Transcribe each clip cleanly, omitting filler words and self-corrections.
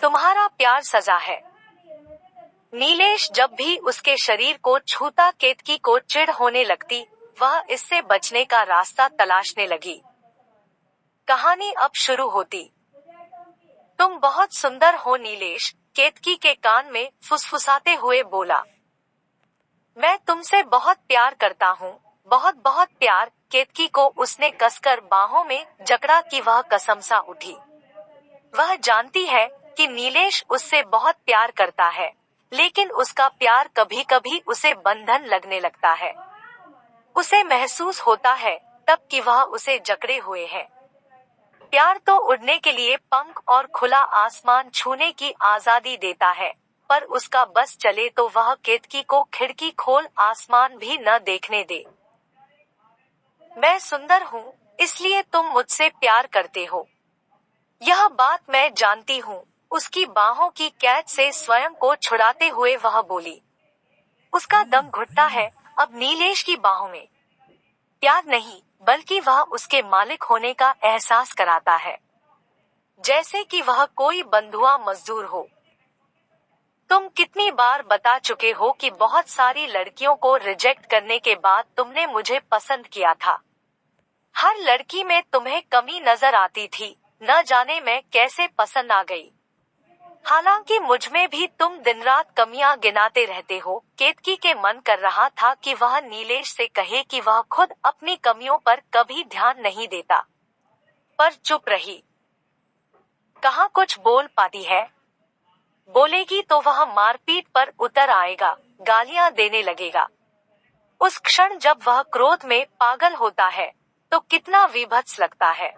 तुम्हारा प्यार सजा है। नीलेश जब भी उसके शरीर को छूता केतकी को चिढ़ होने लगती, वह इससे बचने का रास्ता तलाशने लगी। कहानी अब शुरू होती। तुम बहुत सुंदर हो नीलेश, केतकी के कान में फुसफुसाते हुए बोला। मैं तुमसे बहुत प्यार करता हूँ, बहुत बहुत प्यार। केतकी को उसने कसकर बाहों में जकड़ा कि वह कसम सा उठी। वह जानती है कि नीलेश उससे बहुत प्यार करता है, लेकिन उसका प्यार कभी कभी उसे बंधन लगने लगता है। उसे महसूस होता है तब कि वह उसे जकड़े हुए है। प्यार तो उड़ने के लिए पंख और खुला आसमान छूने की आजादी देता है, पर उसका बस चले तो वह केतकी को खिड़की खोल आसमान भी न देखने दे। मैं सुंदर हूँ, इसलिए तुम मुझसे प्यार करते हो। यह बात मैं जानती हूँ। उसकी बाहों की कैद से स्वयं को छुड़ाते हुए वह बोली। उसका दम घुटता है अब नीलेश की बाहों में। प्यार नहीं, बल्कि वह उसके मालिक होने का एहसास कराता है, जैसे कि वह कोई बंधुआ मजदूर हो। तुम कितनी बार बता चुके हो कि बहुत सारी लड़कियों को रिजेक्ट करने के बाद तुमने मुझे पसंद किया था। हर लड़की में तुम्हें कमी नजर आती थी, न जाने मैं कैसे पसंद आ गई। हालांकि मुझमें भी तुम दिन रात कमियां गिनाते रहते हो। केतकी के मन कर रहा था कि वह नीलेश से कहे कि वह खुद अपनी कमियों पर कभी ध्यान नहीं देता, पर चुप रही। कहाँ कुछ बोल पाती है। बोलेगी तो वह मारपीट पर उतर आएगा, गालियां देने लगेगा। उस क्षण जब वह क्रोध में पागल होता है तो कितना विभत्स लगता है।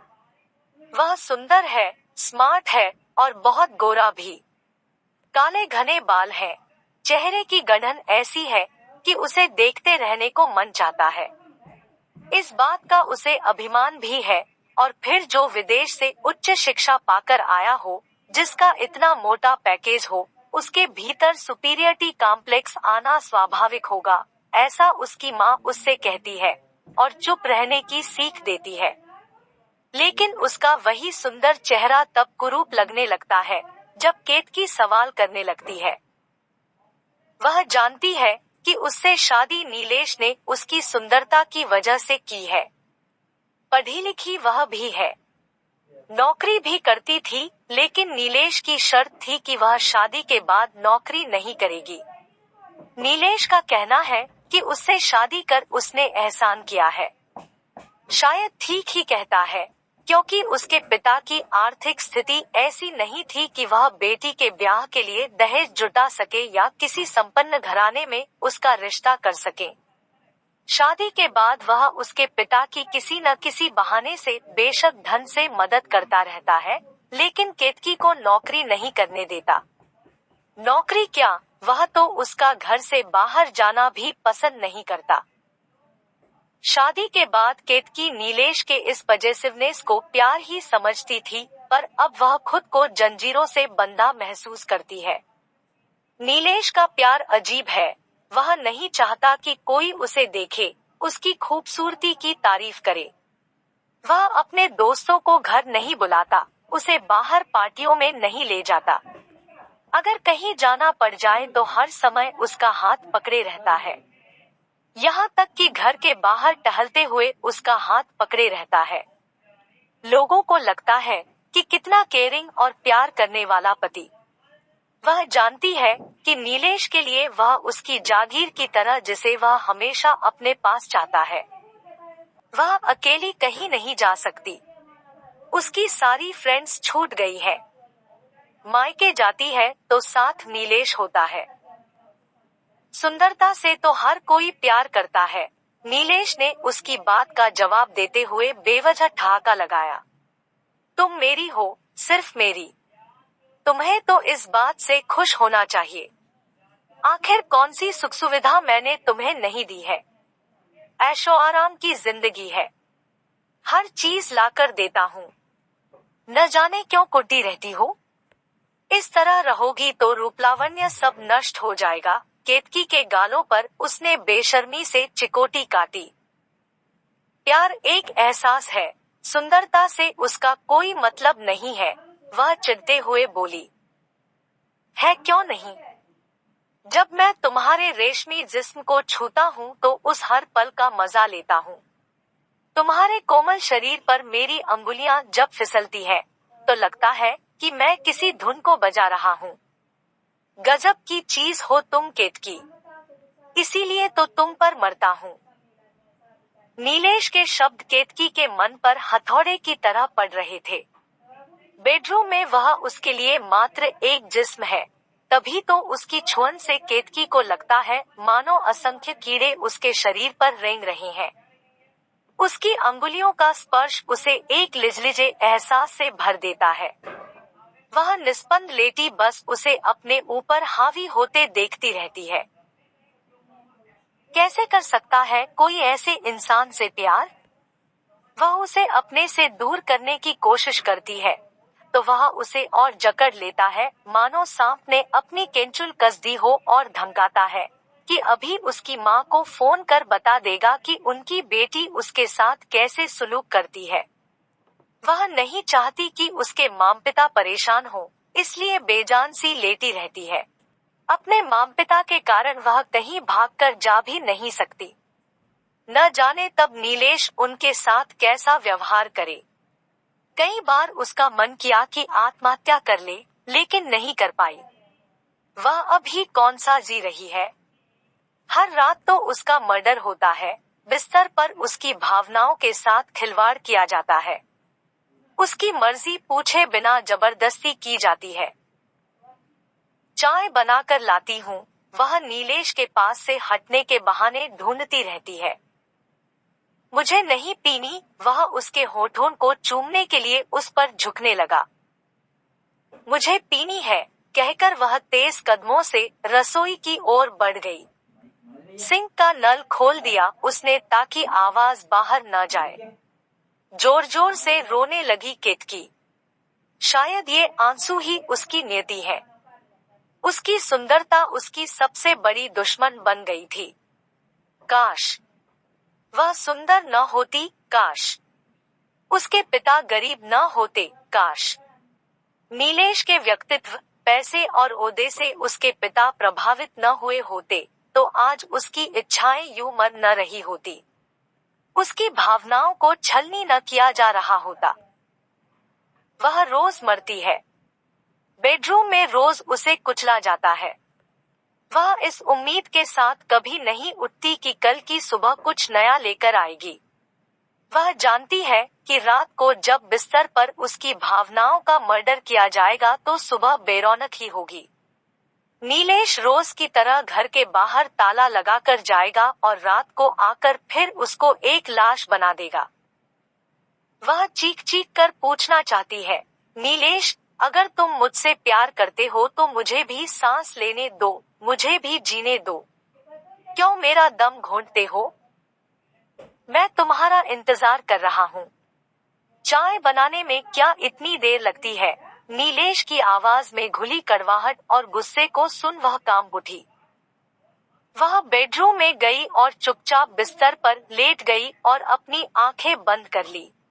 वह सुंदर है, स्मार्ट है और बहुत गोरा भी। काले घने बाल हैं। चेहरे की गढ़न ऐसी है कि उसे देखते रहने को मन चाहता है। इस बात का उसे अभिमान भी है, और फिर जो विदेश से उच्च शिक्षा पाकर आया हो, जिसका इतना मोटा पैकेज हो, उसके भीतर सुपीरियरिटी कॉम्प्लेक्स आना स्वाभाविक होगा, ऐसा उसकी माँ उससे कहती है और चुप रहने की सीख देती है। लेकिन उसका वही सुंदर चेहरा तब कुरूप लगने लगता है जब केतकी सवाल करने लगती है। वह जानती है कि उससे शादी नीलेश ने उसकी सुंदरता की वजह से की है। पढ़ी लिखी वह भी है, नौकरी भी करती थी, लेकिन नीलेश की शर्त थी कि वह शादी के बाद नौकरी नहीं करेगी। नीलेश का कहना है कि उससे शादी कर उसने एहसान किया है। शायद ठीक ही कहता है, क्योंकि उसके पिता की आर्थिक स्थिति ऐसी नहीं थी कि वह बेटी के ब्याह के लिए दहेज जुटा सके या किसी संपन्न घराने में उसका रिश्ता कर सके। शादी के बाद वह उसके पिता की किसी न किसी बहाने से बेशक धन से मदद करता रहता है, लेकिन केतकी को नौकरी नहीं करने देता। नौकरी क्या, वह तो उसका घर से बाहर जाना भी पसंद नहीं करता। शादी के बाद केतकी नीलेश के इस पजेसिवनेस को प्यार ही समझती थी, पर अब वह खुद को जंजीरों से बंधा महसूस करती है। नीलेश का प्यार अजीब है। वह नहीं चाहता कि कोई उसे देखे, उसकी खूबसूरती की तारीफ करे। वह अपने दोस्तों को घर नहीं बुलाता, उसे बाहर पार्टियों में नहीं ले जाता। अगर कहीं जाना पड़ जाए तो हर समय उसका हाथ पकड़े रहता है। यहाँ तक कि घर के बाहर टहलते हुए उसका हाथ पकड़े रहता है। लोगों को लगता है कि कितना केयरिंग और प्यार करने वाला पति। वह जानती है कि नीलेश के लिए वह उसकी जागीर की तरह, जिसे वह हमेशा अपने पास चाहता है। वह अकेली कहीं नहीं जा सकती। उसकी सारी फ्रेंड्स छूट गई है। मायके जाती है तो साथ नीलेश होता है। सुंदरता से तो हर कोई प्यार करता है। नीलेश ने उसकी बात का जवाब देते हुए बेवजह ठहाका लगाया। तुम मेरी हो, सिर्फ मेरी। तुम्हें तो इस बात से खुश होना चाहिए। आखिर कौन सी सुख सुविधा मैंने तुम्हें नहीं दी है। ऐशो आराम की जिंदगी है, हर चीज लाकर देता हूँ। न जाने क्यों कुटी रहती हो। इस तरह रहोगी तो रूपलावण्य सब नष्ट हो जाएगा। केतकी के गालों पर उसने बेशर्मी से चिकोटी काटी। प्यार एक एहसास है, सुंदरता से उसका कोई मतलब नहीं है, वह चिढ़ते हुए बोली। है क्यों नहीं? जब मैं तुम्हारे रेशमी जिस्म को छूता हूँ तो उस हर पल का मजा लेता हूँ। तुम्हारे कोमल शरीर पर मेरी अंगुलियां जब फिसलती है तो लगता है कि मैं किसी धुन को बजा रहा हूँ। गजब की चीज हो तुम केतकी, इसीलिए तो तुम पर मरता हूँ। नीलेश के शब्द केतकी के मन पर हथौड़े की तरह पड़ रहे थे। बेडरूम में वह उसके लिए मात्र एक जिस्म है, तभी तो उसकी छुअन से केतकी को लगता है मानो असंख्य कीड़े उसके शरीर पर रेंग रहे हैं। उसकी अंगुलियों का स्पर्श उसे एक लिजलिजे एहसास से भर देता है। वह निस्पंद लेटी बस उसे अपने ऊपर हावी होते देखती रहती है। कैसे कर सकता है कोई ऐसे इंसान से प्यार? वह उसे अपने से दूर करने की कोशिश करती है तो वह उसे और जकड़ लेता है मानो सांप ने अपनी केंचुल कस दी हो और धमकाता है कि अभी उसकी माँ को फोन कर बता देगा कि उनकी बेटी उसके साथ कैसे सुलूक करती है। वह नहीं चाहती कि उसके माम पिता परेशान हो, इसलिए बेजान सी लेटी रहती है। अपने माम पिता के कारण वह कहीं भागकर जा भी नहीं सकती। न जाने तब नीलेश उनके साथ कैसा व्यवहार करे। कई बार उसका मन किया कि आत्महत्या कर ले, लेकिन नहीं कर पाई। वह अभी कौन सा जी रही है? हर रात तो उसका मर्डर होता है, बिस्तर पर उसकी भावनाओं के साथ खिलवाड़ किया जाता है। उसकी मर्जी पूछे बिना जबरदस्ती की जाती है। चाय बनाकर लाती हूँ, वह नीलेश के पास से हटने के बहाने ढूंढती रहती है। मुझे नहीं पीनी, वह उसके होठों को चूमने के लिए उस पर झुकने लगा। मुझे पीनी है, कहकर वह तेज कदमों से रसोई की ओर बढ़ गई। सिंक का नल खोल दिया उसने ताकि आवाज बाहर न जाए। जोर जोर से रोने लगी केतकी। शायद ये आंसू ही उसकी नियति है। उसकी सुंदरता उसकी सबसे बड़ी दुश्मन बन गई थी। काश वह सुंदर न होती, काश उसके पिता गरीब न होते, काश नीलेश के व्यक्तित्व, पैसे और ओहदे से उसके पिता प्रभावित न हुए होते तो आज उसकी इच्छाएं यूं मर न रही होती। उसकी भावनाओं को छलनी न किया जा रहा होता। वह रोज मरती है। बेडरूम में रोज उसे कुचला जाता है। वह इस उम्मीद के साथ कभी नहीं उठती कि कल की सुबह कुछ नया लेकर आएगी। वह जानती है कि रात को जब बिस्तर पर उसकी भावनाओं का मर्डर किया जाएगा तो सुबह बेरौनक ही होगी। नीलेश रोज की तरह घर के बाहर ताला लगाकर जाएगा और रात को आकर फिर उसको एक लाश बना देगा। वह चीख चीख कर पूछना चाहती है, नीलेश, अगर तुम मुझसे प्यार करते हो तो मुझे भी सांस लेने दो, मुझे भी जीने दो। क्यों मेरा दम घोंटते हो? मैं तुम्हारा इंतजार कर रहा हूँ। चाय बनाने में क्या इतनी देर लगती है? नीलेश की आवाज में घुली कड़वाहट और गुस्से को सुन वह कांप उठी। वह बेडरूम में गई और चुपचाप बिस्तर पर लेट गई और अपनी आंखें बंद कर ली।